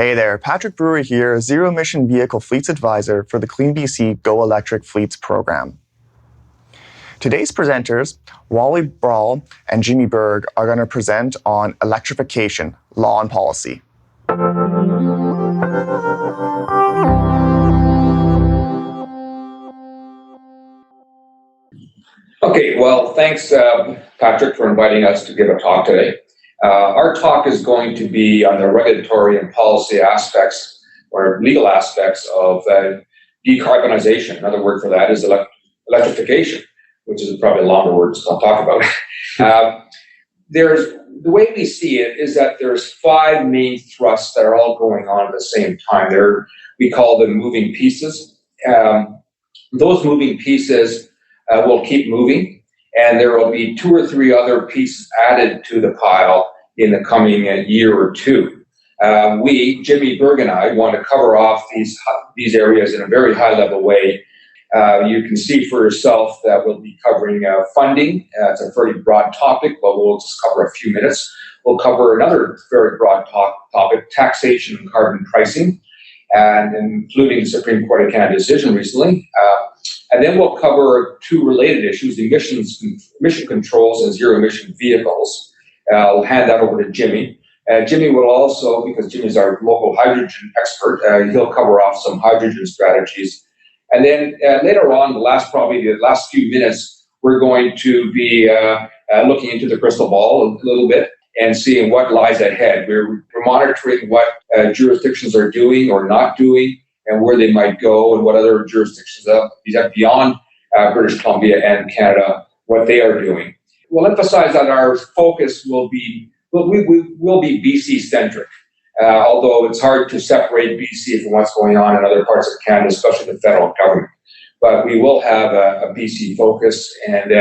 Hey there, Patrick Brewer here, Zero Emission Vehicle Fleets Advisor for the Clean BC Go Electric Fleets program. Today's presenters, Wally, Braul, and Jimmy Burg, are going to present on electrification, law and policy. Okay, well, thanks, Patrick, for inviting us to give a talk today. Our talk is going to be on the regulatory and policy aspects or legal aspects of decarbonization. Another word for that is electrification, which is probably a longer word to talk about. The way we see it is that there's five main thrusts that are all going on at the same time. We call them moving pieces. Those moving pieces will keep moving, and there will be two or three other pieces added to the pile in the coming year or two. Jimmy Burg and I, want to cover off these areas in a very high-level way. You can see for yourself that we'll be covering funding. It's a very broad topic, but we'll just cover a few minutes. We'll cover another very broad topic, taxation and carbon pricing, and including the Supreme Court of Canada decision recently. And then we'll cover two related issues, emission controls and zero emission vehicles. I'll hand that over to Jimmy. Jimmy will also, because Jimmy's our local hydrogen expert, he'll cover off some hydrogen strategies. And then later on, the last few minutes, we're going to be looking into the crystal ball a little bit and seeing what lies ahead. We're monitoring what jurisdictions are doing or not doing, and where they might go, and what other jurisdictions beyond British Columbia and Canada, what they are doing. We'll emphasize that our focus will be BC centric, although it's hard to separate BC from what's going on in other parts of Canada, especially the federal government. But we will have a BC focus, and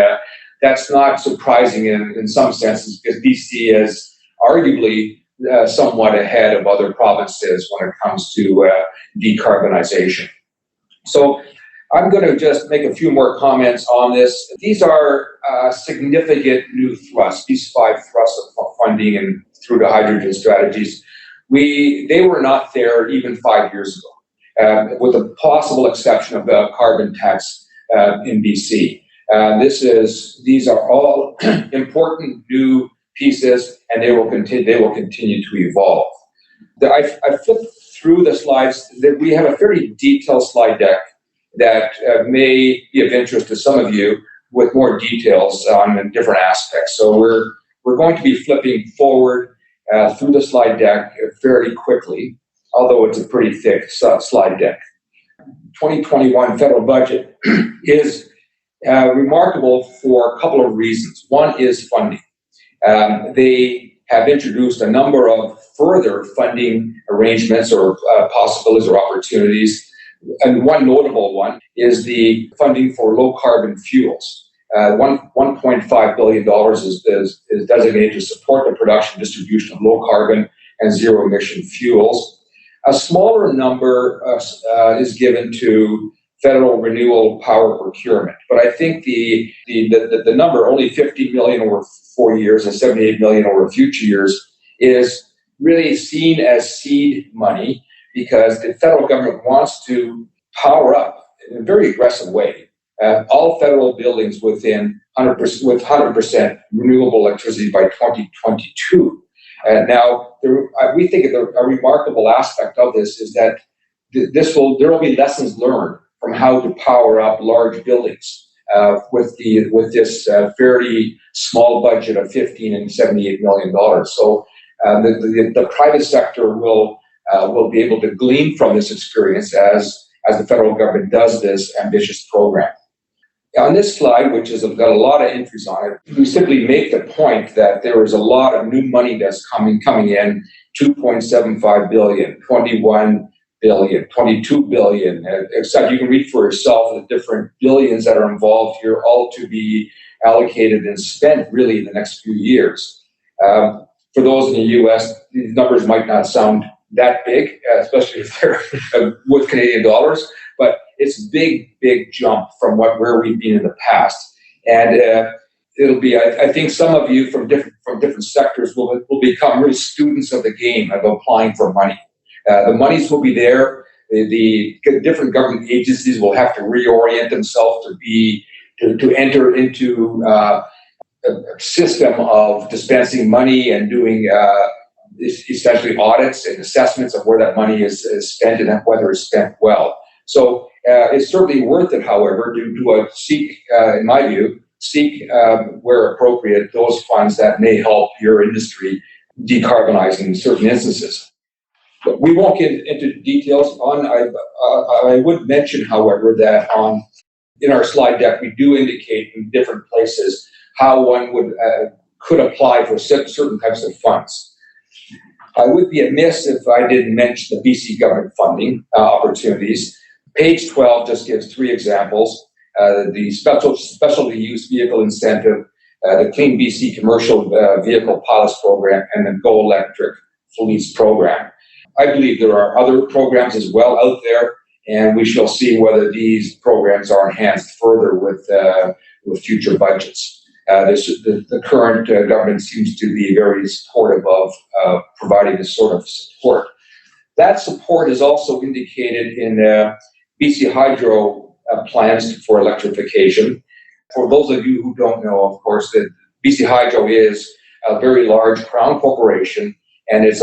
that's not surprising in some senses, because BC is arguably somewhat ahead of other provinces when it comes to decarbonization. So I'm going to just make a few more comments on this. These are significant new thrusts, these five thrusts of funding and through the hydrogen strategies. They were not there even 5 years ago, with the possible exception of the carbon tax in BC. These are all important new pieces, and they will continue to evolve. I flipped through the slides. We have a very detailed slide deck that may be of interest to some of you, with more details on different aspects. So we're going to be flipping forward through the slide deck fairly quickly, although it's a pretty thick slide deck. 2021 federal budget is remarkable for a couple of reasons. One is funding. They have introduced a number of further funding arrangements or possibilities or opportunities. And one notable one is the funding for low carbon fuels. $1.5 billion is designated to support the production and distribution of low carbon and zero emission fuels. A smaller number is given to federal renewable power procurement. But I think the number, only $50 million over 4 years and $78 million over future years, is really seen as seed money, because the federal government wants to power up in a very aggressive way all federal buildings with 100% renewable electricity by 2022. Now, we think a remarkable aspect of this is that there will be lessons learned from how to power up large buildings with this fairly small budget of $15 and $78 million. So the private sector will be able to glean from this experience as the federal government does this ambitious program. On this slide, which has got a lot of entries on it, we simply make the point that there is a lot of new money that's coming in, $2.75 billion, $21 billion, $22 billion, except you can read for yourself the different billions that are involved here, all to be allocated and spent really in the next few years. For those in the U.S., these numbers might not sound that big, especially if they're with Canadian dollars, but it's a big jump from where we've been in the past. And it'll be, I think some of you from different sectors will become real students of the game of applying for money. The monies will be there. The different government agencies will have to reorient themselves to enter into a system of dispensing money and doing essentially audits and assessments of where that money is spent and whether it's spent well. So it's certainly worth it, however, to seek, in my view, where appropriate, those funds that may help your industry decarbonize in certain instances. But we won't get into details on. I would mention, however, that in our slide deck we do indicate in different places how one could apply for certain types of funds. I would be amiss if I didn't mention the BC government funding opportunities. Page 12 just gives 3 examples: the specialty use vehicle incentive, the Clean BC commercial vehicle pilots program, and the Go Electric Fleets program. I believe there are other programs as well out there, and we shall see whether these programs are enhanced further with future budgets. The current government seems to be very supportive of providing this sort of support. That support is also indicated in BC Hydro plans for electrification. For those of you who don't know, of course, that BC Hydro is a very large crown corporation, and it's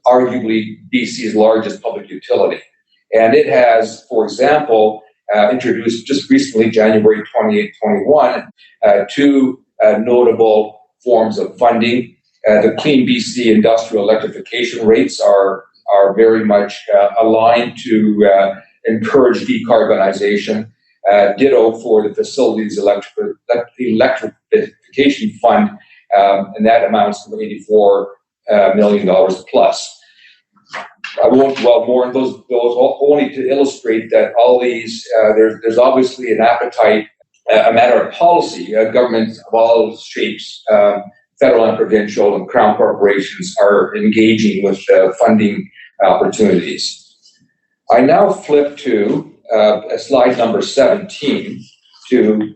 arguably BC's largest public utility. And it has, for example, introduced just recently, January 28, 21, 2 notable forms of funding. The Clean BC industrial electrification rates are very much aligned to encourage decarbonization. Ditto for the facilities electrification fund, and that amounts to $84 million plus. I won't dwell more on those only to illustrate that all these, there's obviously an appetite, a matter of policy. Governments of all shapes, federal and provincial and crown corporations are engaging with funding opportunities. I now flip to slide number 17 to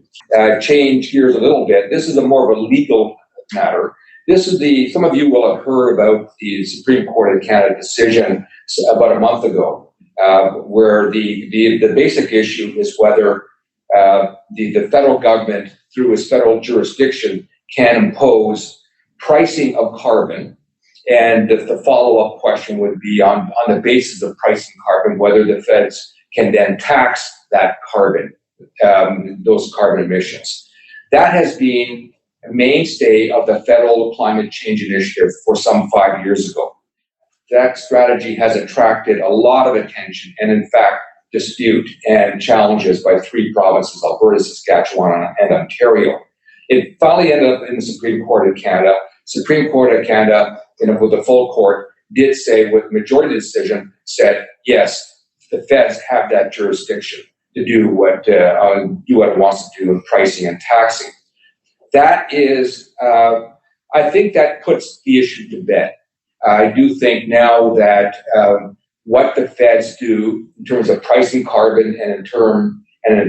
change gears a little bit. This is a more of a legal matter. This is some of you will have heard about the Supreme Court of Canada decision about a month ago, where the basic issue is whether the federal government, through its federal jurisdiction, can impose pricing of carbon. And the follow-up question would be on the basis of pricing carbon, whether the feds can then tax that carbon, those carbon emissions. That has been a mainstay of the federal climate change initiative for some 5 years ago. That strategy has attracted a lot of attention and, in fact, dispute and challenges by 3 provinces, Alberta, Saskatchewan, and Ontario. It finally ended up in the Supreme Court of Canada. Supreme Court of Canada, with the full court, did say, with majority decision, said, yes, the feds have that jurisdiction to do what it wants to do in pricing and taxing. That is, I think that puts the issue to bed. I do think now that what the feds do in terms of pricing carbon and in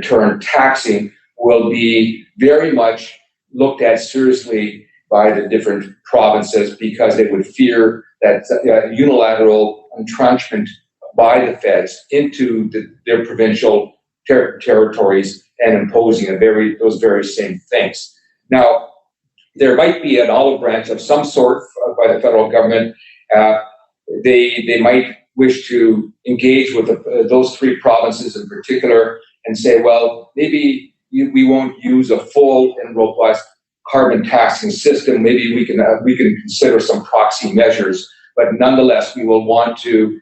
turn taxing will be very much looked at seriously by the different provinces, because they would fear that unilateral entrenchment by the feds into their provincial territories and imposing those very same things. Now, there might be an olive branch of some sort by the federal government. They might wish to engage with those 3 provinces in particular and say, well, maybe we won't use a full and robust carbon taxing system. Maybe we can consider some proxy measures, but nonetheless, we will want to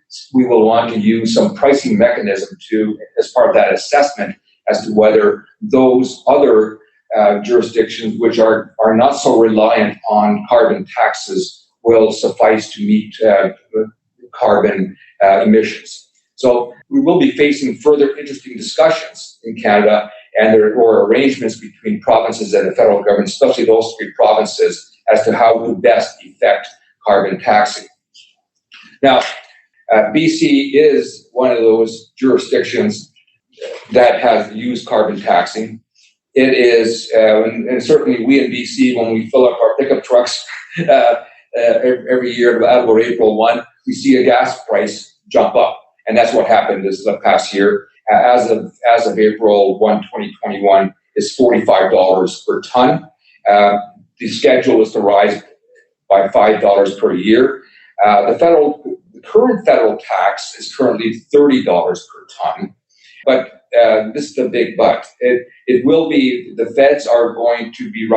use some pricing mechanism as part of that assessment as to whether those other jurisdictions, which are not so reliant on carbon taxes, will suffice to meet carbon emissions. So we will be facing further interesting discussions in Canada, and there are arrangements between provinces and the federal government, especially those 3 provinces, as to how to best effect carbon taxing. Now, BC is one of those jurisdictions that has used carbon taxing. It is, and certainly we in BC, when we fill up our pickup trucks every year about April 1, we see a gas price jump up. And that's what happened this past year. As of April 1, 2021, is $45 per ton. The schedule is to rise by $5 per year. The current federal tax is currently $30 per ton. But this is the big but. It will be, the feds are going to be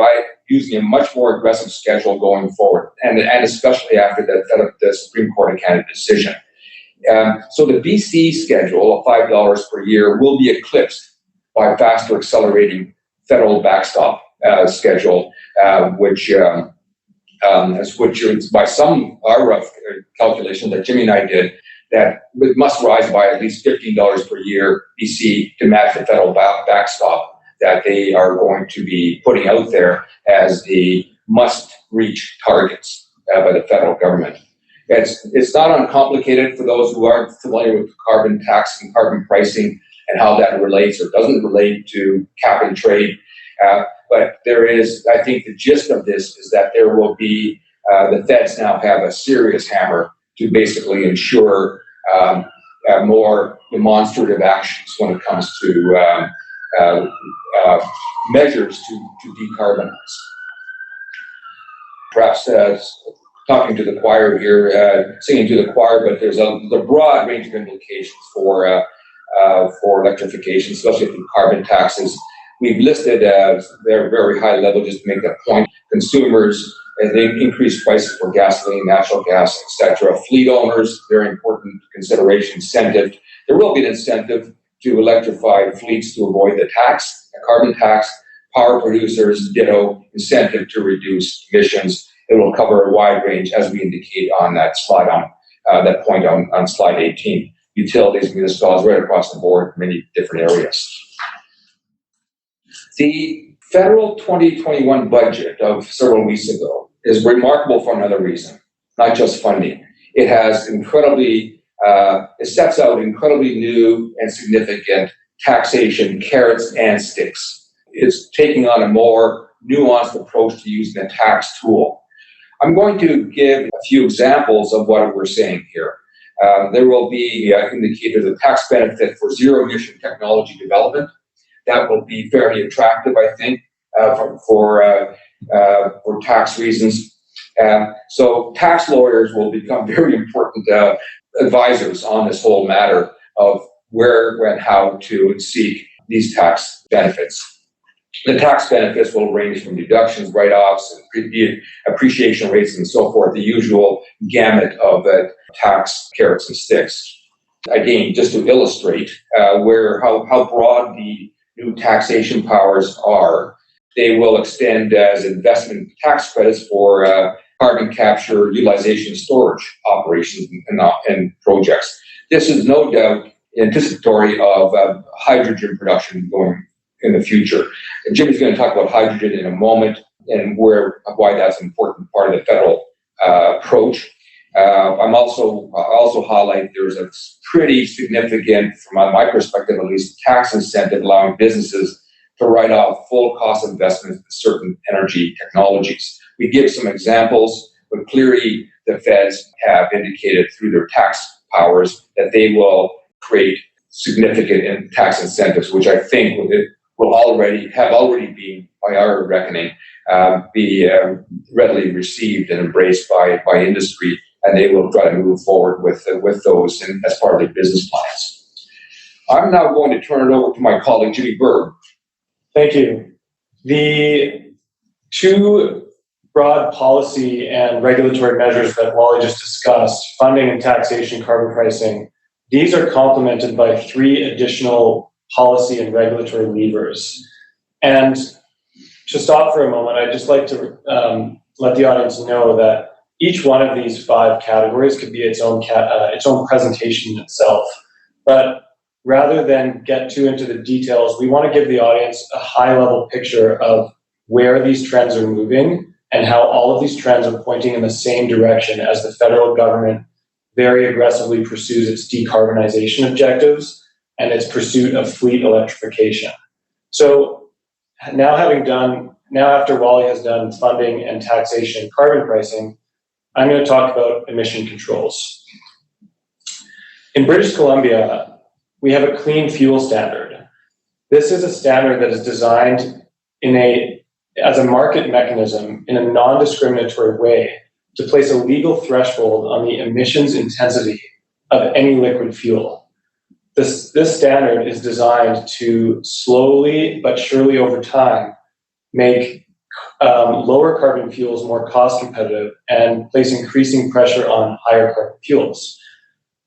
using a much more aggressive schedule going forward, and especially after the Supreme Court of Canada decision. So the BC schedule of $5 per year will be eclipsed by a faster accelerating federal backstop schedule, which by some our rough calculation that Jimmy and I did, that it must rise by at least $15 per year BC to match the federal backstop that they are going to be putting out there as the must-reach targets by the federal government. It's not uncomplicated for those who aren't familiar with carbon tax and carbon pricing and how that relates or doesn't relate to cap and trade. But there is, I think the gist of this is that there will be, the feds now have a serious hammer to basically ensure more demonstrative actions when it comes to measures to decarbonize. Perhaps talking to the choir here, singing to the choir, but there's a broad range of implications for electrification, especially through carbon taxes. We've listed very, very high level, just to make that point, consumers, as they increase prices for gasoline, natural gas, etc. Fleet owners, very important consideration, incentive. There will be an incentive to electrify fleets to avoid the tax, the carbon tax. Power producers, ditto, incentive to reduce emissions. It will cover a wide range, as we indicate on that slide, that point on slide 18. Utilities, municipalities, right across the board, many different areas. The federal 2021 budget of several weeks ago is remarkable for another reason, not just funding. It has it sets out incredibly new and significant taxation carrots and sticks. It's taking on a more nuanced approach to using a tax tool. I'm going to give a few examples of what we're saying here. There will be indicators of tax benefit for zero emission technology development. That will be fairly attractive, I think, for tax reasons. So tax lawyers will become very important advisors on this whole matter of where and how to seek these tax benefits. The tax benefits will range from deductions, write-offs, and appreciation rates, and so forth, the usual gamut of tax carrots and sticks. Again, just to illustrate how broad the new taxation powers are, they will extend as investment tax credits for carbon capture, utilization, storage operations and projects. This is no doubt anticipatory of hydrogen production going in the future. And Jimmy's going to talk about hydrogen in a moment and why that's an important part of the federal approach. I'll also highlight there's a pretty significant, from my perspective at least, tax incentive allowing businesses to write off full cost investments in certain energy technologies. We give some examples, but clearly the feds have indicated through their tax powers that they will create significant tax incentives, which I think will already been, by our reckoning, be readily received and embraced by industry, and they will try to move forward with those as part of their business plans. I'm now going to turn it over to my colleague, Jimmy Burg. Thank you. The two broad policy and regulatory measures that Wally just discussed, funding and taxation, carbon pricing, these are complemented by three additional policy and regulatory levers. And to stop for a moment, I'd just like to let the audience know that each one of these five categories could be its own presentation itself. But rather than get too into the details, we want to give the audience a high-level picture of where these trends are moving and how all of these trends are pointing in the same direction as the federal government very aggressively pursues its decarbonization objectives and its pursuit of fleet electrification. So now after Wally has done funding and taxation and carbon pricing, I'm going to talk about emission controls. In British Columbia, we have a clean fuel standard. This is a standard that is designed as a market mechanism in a non-discriminatory way to place a legal threshold on the emissions intensity of any liquid fuel. This standard is designed to slowly but surely over time make lower carbon fuels more cost competitive and place increasing pressure on higher carbon fuels.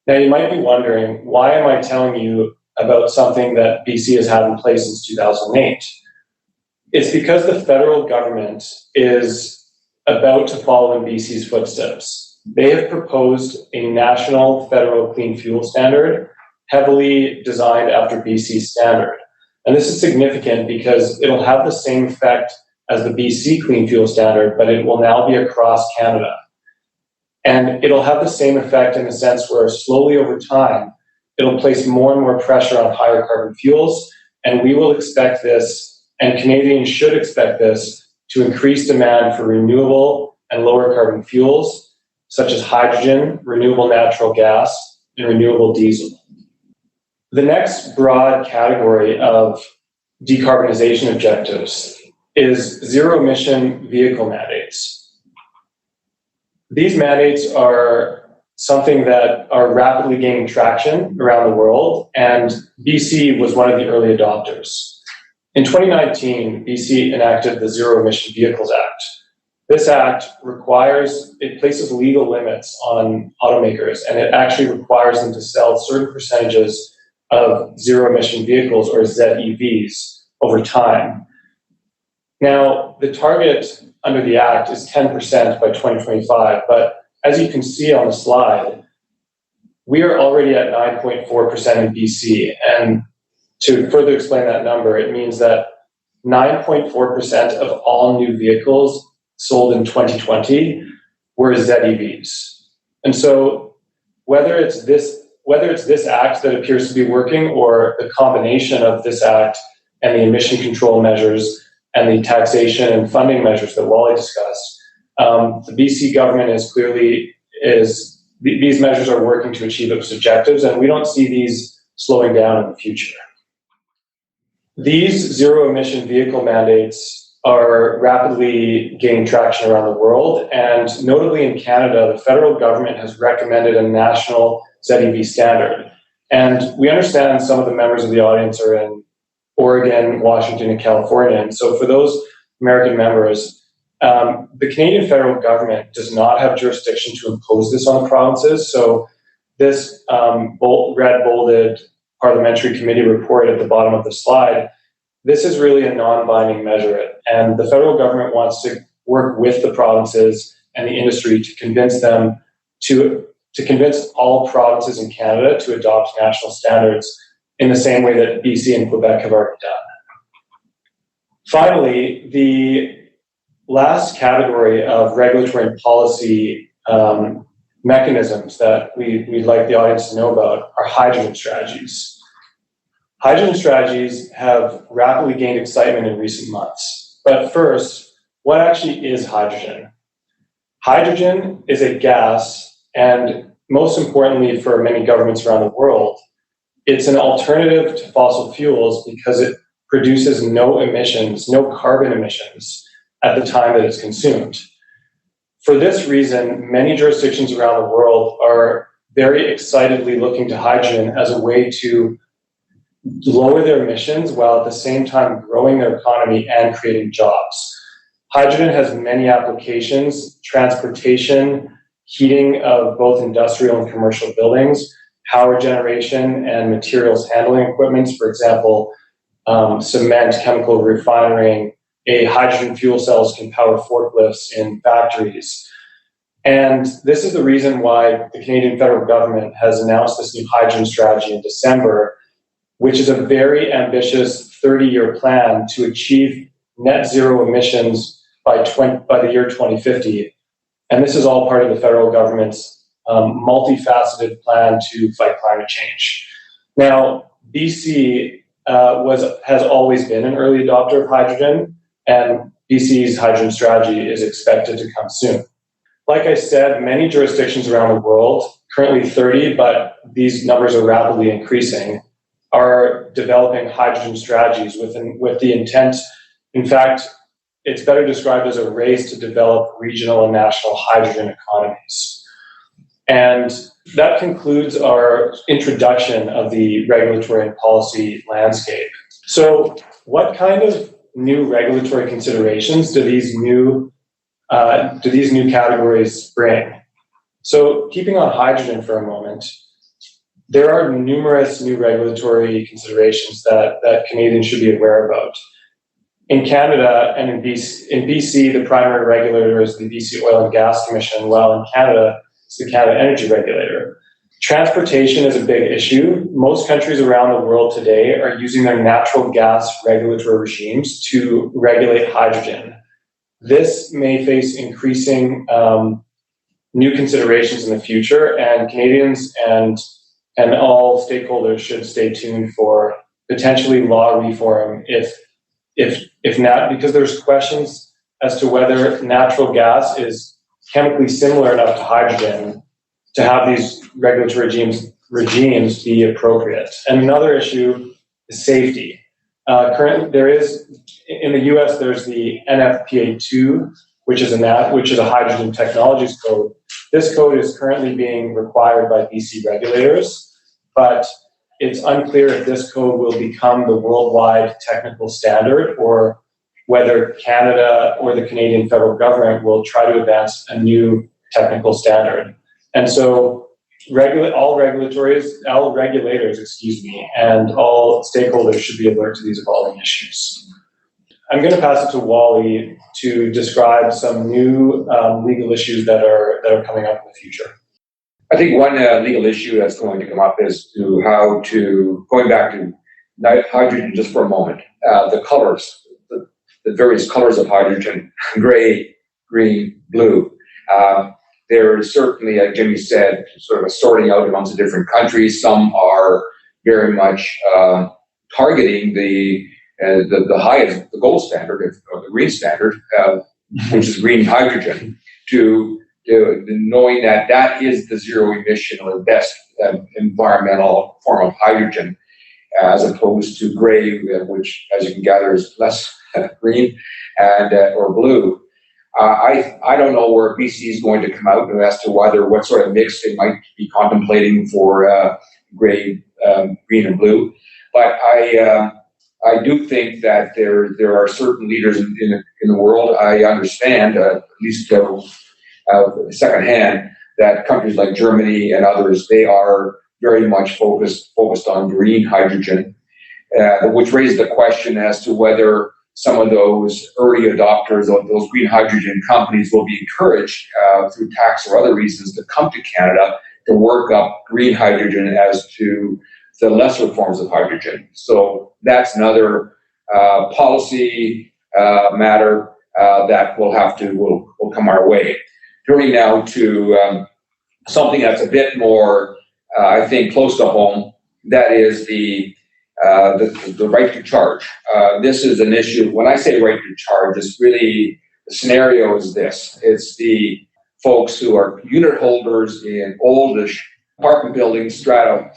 Now you might be wondering, why am I telling you about something that BC has had in place since 2008? It's because the federal government is about to follow in BC's footsteps. They have proposed a national federal clean fuel standard, heavily designed after BC's standard. And this is significant because it'll have the same effect as the BC clean fuel standard, but it will now be across Canada. And it'll have the same effect in the sense where slowly over time, it'll place more and more pressure on higher carbon fuels. And we will expect this, and Canadians should expect this, to increase demand for renewable and lower carbon fuels, such as hydrogen, renewable natural gas, and renewable diesel. The next broad category of decarbonization objectives is zero emission vehicle mandates. These mandates are something that are rapidly gaining traction around the world, and BC was one of the early adopters. In 2019, BC enacted the Zero Emission Vehicles Act. This act places legal limits on automakers, and it actually requires them to sell certain percentages of zero emission vehicles, or ZEVs, over time. Now, the target under the act is 10% by 2025, but as you can see on the slide, we are already at 9.4% in BC, and to further explain that number, it means that 9.4% of all new vehicles sold in 2020 were ZEVs. And so whether it's this act that appears to be working, or the combination of this act and the emission control measures and the taxation and funding measures that Wally discussed, the BC government these measures are working to achieve its objectives, and we don't see these slowing down in the future. These zero emission vehicle mandates are rapidly gaining traction around the world, and notably in Canada, the federal government has recommended a national ZEV standard. And we understand some of the members of the audience are in Oregon, Washington, and California. And so for those American members, the Canadian federal government does not have jurisdiction to impose this on the provinces. So this red bolded parliamentary committee report at the bottom of the slide, this is really a non-binding measure. And the federal government wants to work with the provinces and the industry to convince them to convince all provinces in Canada to adopt national standards in the same way that BC and Quebec have already done. Finally, the last category of regulatory and policy mechanisms that we'd like the audience to know about are hydrogen strategies. Hydrogen strategies have rapidly gained excitement in recent months. But first, what actually is hydrogen? Hydrogen is a gas, and most importantly for many governments around the world, it's an alternative to fossil fuels because it produces no emissions, no carbon emissions at the time that it's consumed. For this reason, many jurisdictions around the world are very excitedly looking to hydrogen as a way to lower their emissions while at the same time growing their economy and creating jobs. Hydrogen has many applications: transportation, heating of both industrial and commercial buildings, power generation, and materials handling equipment. For example, cement, chemical refining, hydrogen fuel cells can power forklifts in factories. And this is the reason why the Canadian federal government has announced this new hydrogen strategy in December, which is a very ambitious 30-year plan to achieve net zero emissions by the year 2050. And this is all part of the federal government's multifaceted plan to fight climate change. Now, BC has always been an early adopter of hydrogen, and BC's hydrogen strategy is expected to come soon. Like I said, many jurisdictions around the world, currently 30, but these numbers are rapidly increasing, are developing hydrogen strategies with the intent. In fact, it's better described as a race to develop regional and national hydrogen economies. And that concludes our introduction of the regulatory and policy landscape. So what kind of new regulatory considerations do these new categories bring? So keeping on hydrogen for a moment, there are numerous new regulatory considerations that Canadians should be aware about. In Canada and in BC, the primary regulator is the BC Oil and Gas Commission, while in Canada, it's the Canada Energy Regulator. Transportation is a big issue. Most countries around the world today are using their natural gas regulatory regimes to regulate hydrogen. This may face increasing new considerations in the future, and Canadians and all stakeholders should stay tuned for potentially law reform because there's questions as to whether natural gas is chemically similar enough to hydrogen to have these regulatory regimes be appropriate. And another issue is safety. Currently, in the US, there's the NFPA2, which is a hydrogen technologies code. This code is currently being required by BC regulators, but it's unclear if this code will become the worldwide technical standard or whether Canada or the Canadian federal government will try to advance a new technical standard. And so all regulators, and all stakeholders should be alert to these evolving issues. I'm going to pass it to Wally to describe some new legal issues that are coming up in the future. I think one legal issue that's going to come up is going back to hydrogen just for a moment, the colors, the various colors of hydrogen, gray, green, blue. There is certainly, like Jimmy said, sort of a sorting out amongst the different countries. Some are very much targeting the highest, the gold standard, or the green standard, which is green hydrogen, to knowing that is the zero emission or the best environmental form of hydrogen, as opposed to gray, which, as you can gather, is less green and or blue. I don't know where BC is going to come out as to what sort of mix they might be contemplating for gray, green, and blue. But I do think that there are certain leaders in the world. I understand, at least secondhand, that countries like Germany and others, they are very much focused on green hydrogen, which raises the question as to whether some of those early adopters of those green hydrogen companies will be encouraged through tax or other reasons to come to Canada to work up green hydrogen as to the lesser forms of hydrogen. So that's another policy matter that will come our way. Turning now to something that's a bit more, I think, close to home, that is the right to charge. This is an issue. When I say right to charge, it's really, the scenario is this. It's the folks who are unit holders in oldish apartment buildings, strata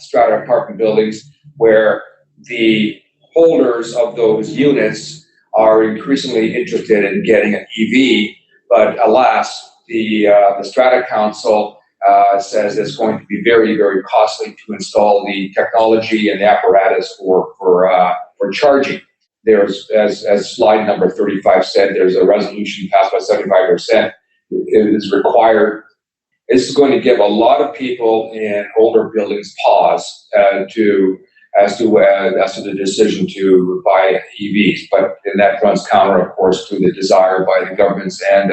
apartment buildings, where the holders of those units are increasingly interested in getting an EV, but alas, the Strata Council says it's going to be very, very costly to install the technology and the apparatus for charging. There's, as slide number 35 said, there's a resolution passed by 75%. It is required. This is going to give a lot of people in older buildings pause as to the decision to buy EVs, but then that runs counter, of course, to the desire by the governments and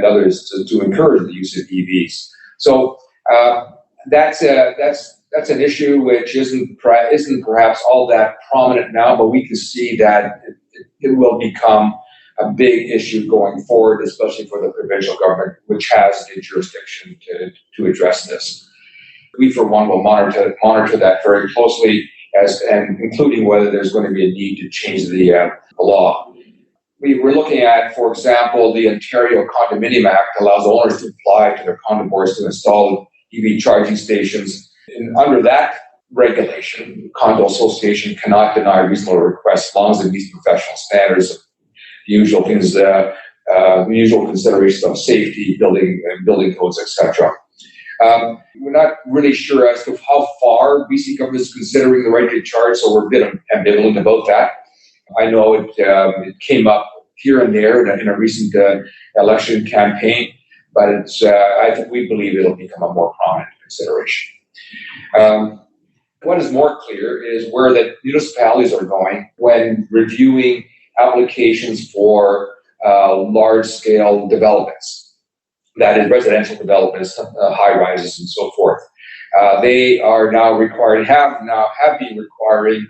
others to encourage the use of EVs. So that's an issue which isn't perhaps all that prominent now, but we can see that it will become a big issue going forward, especially for the provincial government, which has the jurisdiction to address this. We, for one, will monitor that very closely, and including whether there's going to be a need to change the law. we were looking at, for example, the Ontario Condominium Act allows owners to apply to their condo boards to install EV charging stations. And under that regulation, the condo association cannot deny reasonable requests as long as it meets professional standards, the usual things, the usual considerations of safety, building codes, etc. We're not really sure as to how far BC government is considering the right to charge, so we're a bit ambivalent about that. I know it came up here and there in a recent election campaign, but we believe it'll become a more prominent consideration. What is more clear is where the municipalities are going when reviewing applications for large-scale developments, that is residential developments, high-rises, and so forth. They are now required, have been requiring,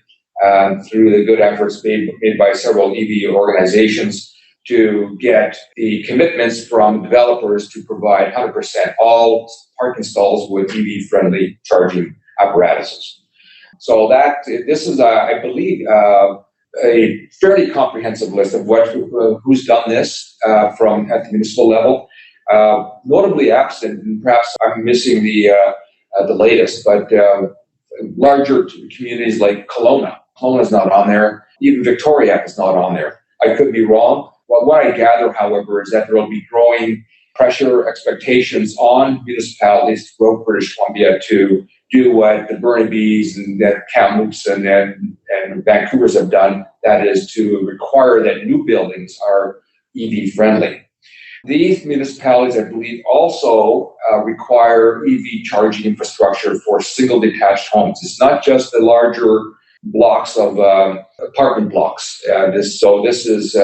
through the good efforts made by several EV organizations, to get the commitments from developers to provide 100% all parking stalls with EV-friendly charging apparatuses. So this is, I believe, a fairly comprehensive list of who's done this at the municipal level. Notably absent, and perhaps I'm missing the latest, but larger communities like Kelowna is not on there. Even Victoria is not on there. I could be wrong. Well, what I gather, however, is that there will be growing pressure expectations on municipalities throughout British Columbia to do what the Burnabys and Kamloops and Vancouver's have done, that is to require that new buildings are EV friendly. These municipalities, I believe, also require EV charging infrastructure for single detached homes. It's not just the larger blocks of apartment blocks. This is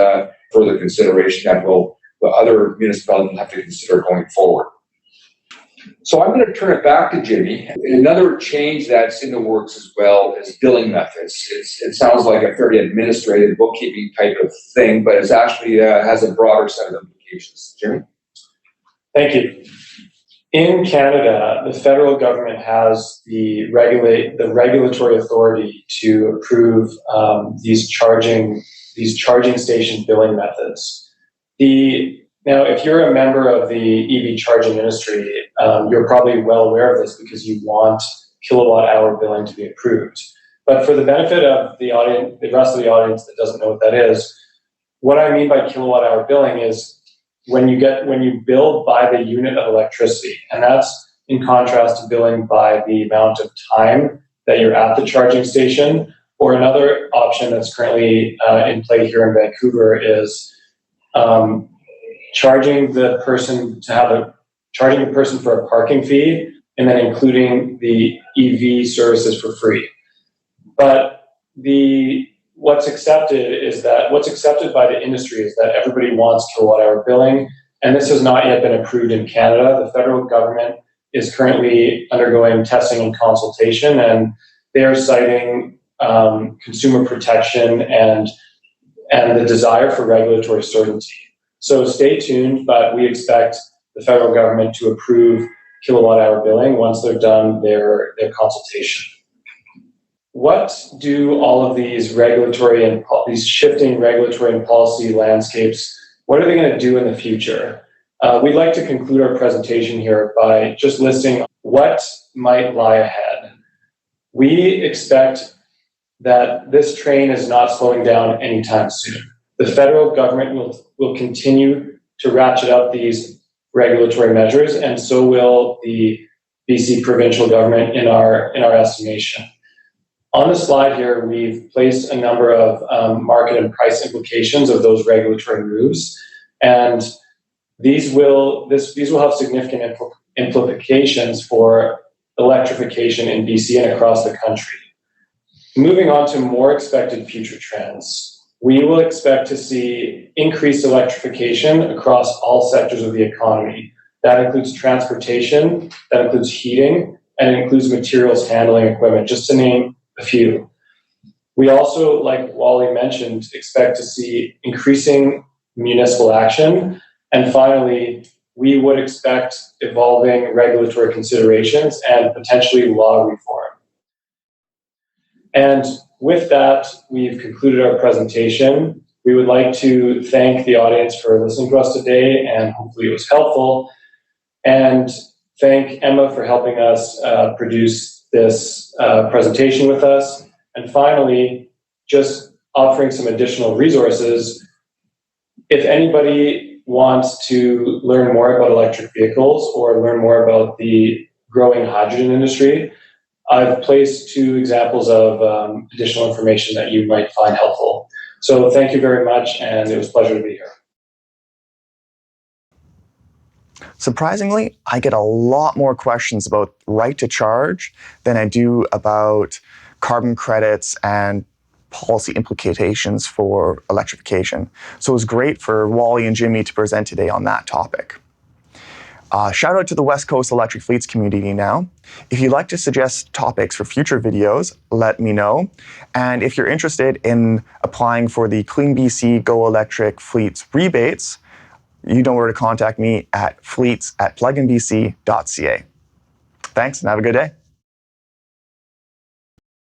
further consideration that other municipalities will have to consider going forward. So I'm going to turn it back to Jimmy. Another change that's in the works as well is billing methods. It sounds like a fairly administrative bookkeeping type of thing, but it actually has a broader set of implications. Jimmy? Thank you. In Canada, the federal government has the regulatory authority to approve these charging station billing methods. Now, if you're a member of the EV charging industry, you're probably well aware of this because you want kilowatt hour billing to be approved. But for the benefit of the audience, the rest of the audience that doesn't know what that is, what I mean by kilowatt hour billing is when you bill by the unit of electricity, and that's in contrast to billing by the amount of time that you're at the charging station. Or another option that's currently in play here in Vancouver is charging the person for a parking fee and then including the EV services for free. But what's accepted by the industry is that everybody wants kilowatt hour billing, and this has not yet been approved in Canada. The federal government is currently undergoing testing and consultation, and they are citing consumer protection and the desire for regulatory certainty. So stay tuned, but we expect the federal government to approve kilowatt hour billing once they're done their consultation. What do all of these these shifting regulatory and policy landscapes, what are they going to do in the future? We'd like to conclude our presentation here by just listing what might lie ahead. We expect that this train is not slowing down anytime soon. The federal government will continue to ratchet up these regulatory measures, and so will the BC provincial government in our estimation. On the slide here, we've placed a number of market and price implications of those regulatory moves, and these will have significant implications for electrification in BC and across the country. Moving on to more expected future trends, we will expect to see increased electrification across all sectors of the economy. That includes transportation, that includes heating, and it includes materials handling equipment, just to name a few. We also, like Wally mentioned, expect to see increasing municipal action. And finally, we would expect evolving regulatory considerations and potentially law reform. And with that, we've concluded our presentation. We would like to thank the audience for listening to us today, and hopefully it was helpful. And thank Emma for helping us produce this presentation with us. And finally, just offering some additional resources. If anybody wants to learn more about electric vehicles or learn more about the growing hydrogen industry, I've placed 2 examples of additional information that you might find helpful. So thank you very much, and it was a pleasure to be here. Surprisingly, I get a lot more questions about right to charge than I do about carbon credits and policy implications for electrification. So it was great for Wally and Jimmy to present today on that topic. Shout out to the West Coast Electric Fleets community now. If you'd like to suggest topics for future videos, let me know. And if you're interested in applying for the Clean BC Go Electric Fleets rebates, you know where to contact me at fleets@pluginbc.ca. Thanks and have a good day.